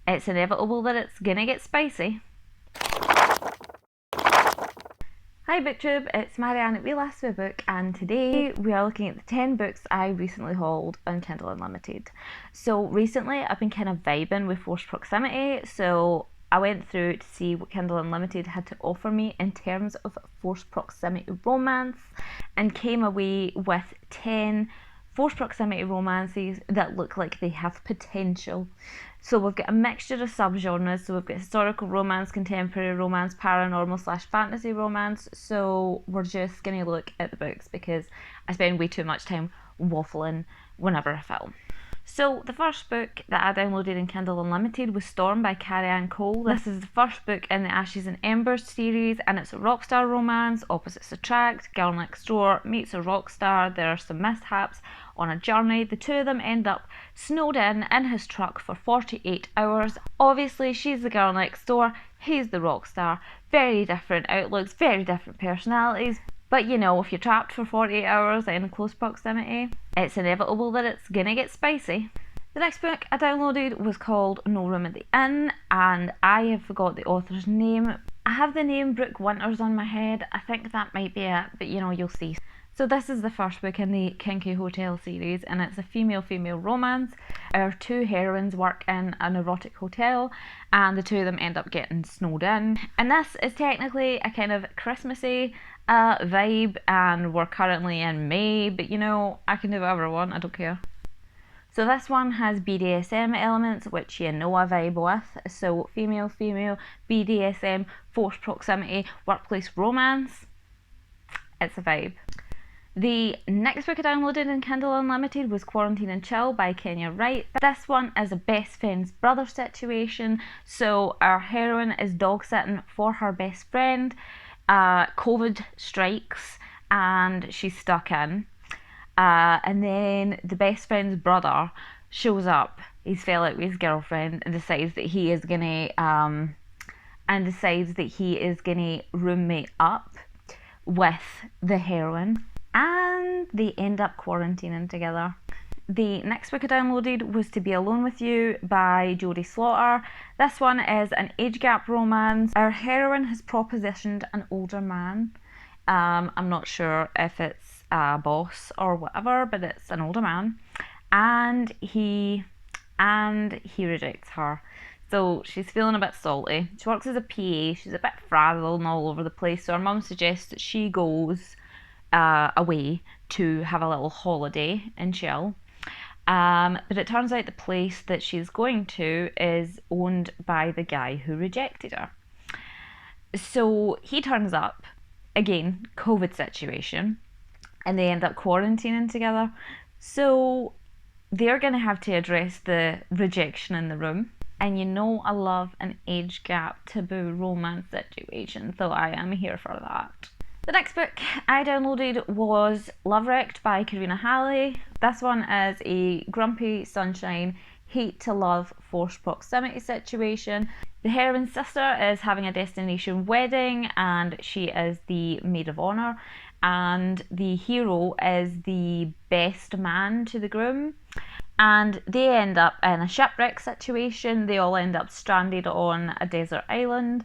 It's inevitable that it's gonna get spicy. Hi booktube, it's Marianne at Malice ebook, and today we are looking at the 10 books I recently hauled on Kindle Unlimited. So recently I've been kind of vibing with forced proximity, so I went through to see what Kindle Unlimited had to offer me in terms of forced proximity romance, and came away with 10 forced proximity romances that look like they have potential. So we've got a mixture of subgenres. So we've got historical romance, contemporary romance, paranormal / fantasy romance. So we're just going to look at the books because I spend way too much time waffling whenever I film. So the first book that I downloaded in Kindle Unlimited was Storm by Carrie-Anne Cole. This is the first book in the Ashes and Embers series, and it's a rock star romance. Opposites attract. Girl next door meets a rock star. There are some mishaps on a journey. The two of them end up snowed in his truck for 48 hours. Obviously she's the girl next door, he's the rock star. Very different outlooks, very different personalities. But you know, if you're trapped for 48 hours in close proximity, it's inevitable that it's gonna get spicy. The next book I downloaded was called No Room at the Inn, and I have forgot the author's name. I have the name Brooke Winters on my head. I think that might be it, but you know, you'll see. So this is the first book in the Kinky Hotel series, and it's a female-female romance. Our two heroines work in an erotic hotel, and the two of them end up getting snowed in. And this is technically a kind of Christmassy vibe, and we're currently in May, but you know, I can do whatever I want, I don't care. So this one has BDSM elements, which you know I vibe with. So female, BDSM, forced proximity, workplace romance. It's a vibe. The next book I downloaded in Kindle Unlimited was Quarantine and Chill by Kenya Wright. This one is a best friend's brother situation. So our heroine is dog sitting for her best friend. COVID strikes and she's stuck in. And then the best friend's brother shows up. He's fell out with his girlfriend and decides that he is gonna roommate up with the heroine. And they end up quarantining together. The next book I downloaded was To Be Alone With You by Jodie Slaughter. This one is an age gap romance. Our heroine has propositioned an older man. I'm not sure if it's a boss or whatever, but it's an older man. And he rejects her. So she's feeling a bit salty. She works as a PA. She's a bit frazzled and all over the place. So her mum suggests that she goes away to have a little holiday and chill. But it turns out the place that she's going to is owned by the guy who rejected her. So he turns up, again, COVID situation, and they end up quarantining together. So they're going to have to address the rejection in the room. And you know I love an age gap taboo romance situation, so I am here for that. The next book I downloaded was Love Wrecked by Karina Halley. This one is a grumpy sunshine, hate to love forced proximity situation. The heroine's sister is having a destination wedding and she is the maid of honour, and the hero is the best man to the groom. And they end up in a shipwreck situation. They all end up stranded on a desert island.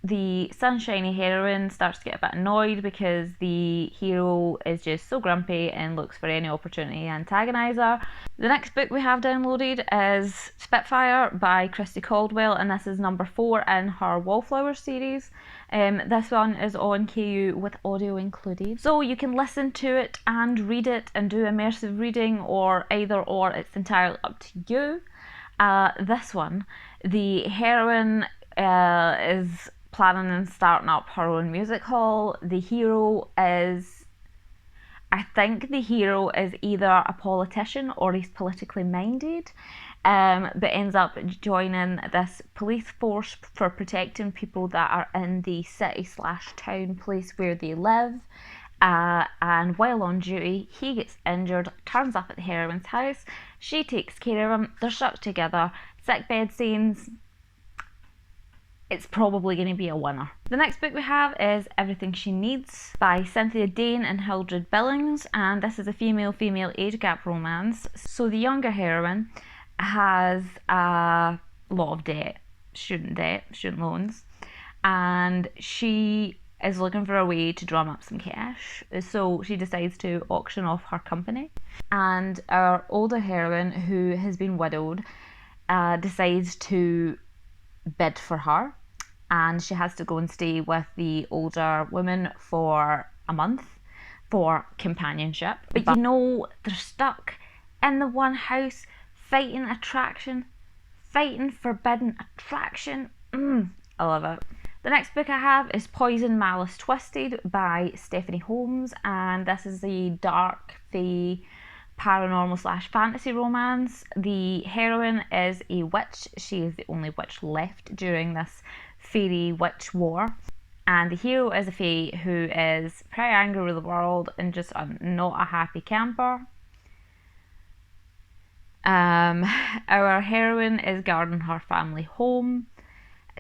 The sunshiny heroine starts to get a bit annoyed because the hero is just so grumpy and looks for any opportunity to antagonise her. The next book we have downloaded is Spitfire by Christy Caldwell, and this is number 4 in her Wallflower series. This one is on KU with audio included. So you can listen to it and read it and do immersive reading, or either or, it's entirely up to you. This one, the heroine is planning on starting up her own music hall. The hero is, I think the hero is either a politician or he's politically minded, but ends up joining this police force for protecting people that are in the city / town place where they live. And while on duty, he gets injured, turns up at the heroine's house, she takes care of him, they're stuck together, sickbed scenes. It's probably going to be a winner. The next book we have is Everything She Needs by Cynthia Dane and Hildred Billings, and this is a female age gap romance. So the younger heroine has a lot of debt, student loans, and she is looking for a way to drum up some cash. So she decides to auction off her company, and our older heroine, who has been widowed, decides to bid for her, and she has to go and stay with the older woman for a month for companionship. But you know, they're stuck in the one house fighting forbidden attraction. I love it. The next book I have is Poison, Malice, Twisted by Stephanie Holmes, and this is the dark, fae, paranormal / fantasy romance. The heroine is a witch. She is the only witch left during this fairy witch war. And the hero is a fae who is pretty angry with the world and just not a happy camper. Our heroine is guarding her family home.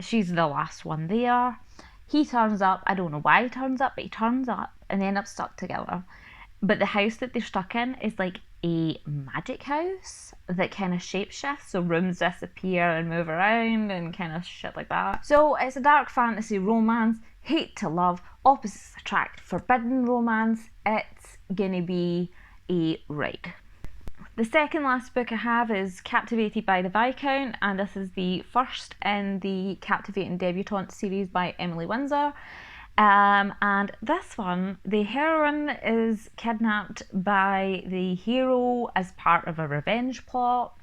She's the last one there. He turns up. I don't know why he turns up, but he turns up and they end up stuck together. But the house that they're stuck in is like a magic house that kind of shapeshifts, so rooms disappear and move around and kind of shit like that. So it's a dark fantasy romance, hate to love, opposites attract, forbidden romance. It's gonna be a ride. The second last book I have is Captivated by the Viscount, and this is the first in the Captivating Debutante series by Emily Windsor. And this one, the heroine is kidnapped by the hero as part of a revenge plot.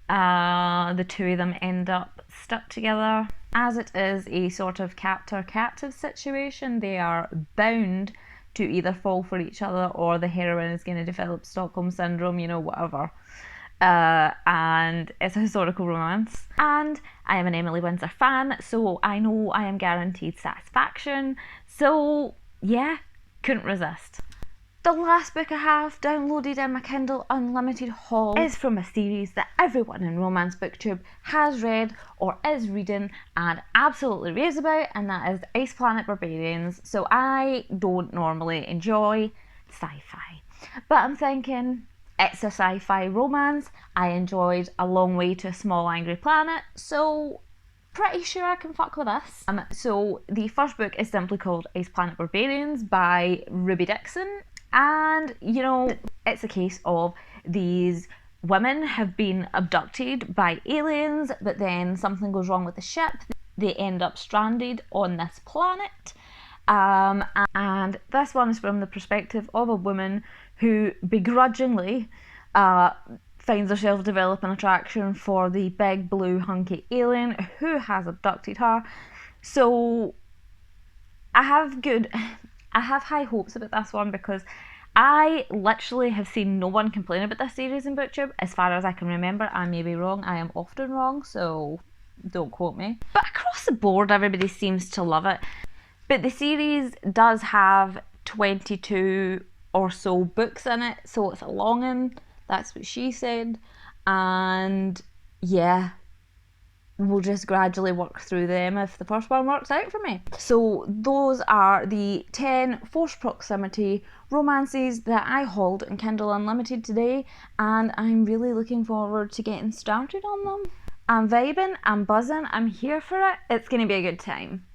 The two of them end up stuck together. As it is a sort of captor-captive situation, they are bound to either fall for each other or the heroine is going to develop Stockholm Syndrome, you know, whatever. And it's a historical romance. And I am an Emily Windsor fan, so I know I am guaranteed satisfaction. So yeah, couldn't resist. The last book I have downloaded in my Kindle Unlimited haul is from a series that everyone in Romance Booktube has read or is reading and absolutely raves about, and that is Ice Planet Barbarians. So I don't normally enjoy sci-fi, but I'm thinking it's a sci-fi romance. I enjoyed A Long Way to a Small Angry Planet, so pretty sure I can fuck with this. So the first book is simply called Ice Planet Barbarians by Ruby Dixon. And, you know, it's a case of these women have been abducted by aliens, but then something goes wrong with the ship. They end up stranded on this planet. And this one is from the perspective of a woman who begrudgingly finds herself developing attraction for the big blue hunky alien who has abducted her. So I have high hopes about this one because I literally have seen no one complain about this series in BookTube as far as I can remember. I may be wrong, I am often wrong, so don't quote me. But across the board everybody seems to love it. But the series does have 22 or so books in it, so it's a long one, that's what she said. And yeah, we'll just gradually work through them if the first one works out for me. So those are the 10 forced proximity romances that I hauled in Kindle Unlimited today, and I'm really looking forward to getting started on them. I'm vibing, I'm buzzing, I'm here for it. It's going to be a good time.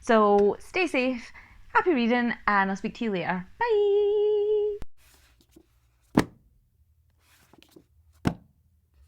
So stay safe, happy reading, and I'll speak to you later. Bye!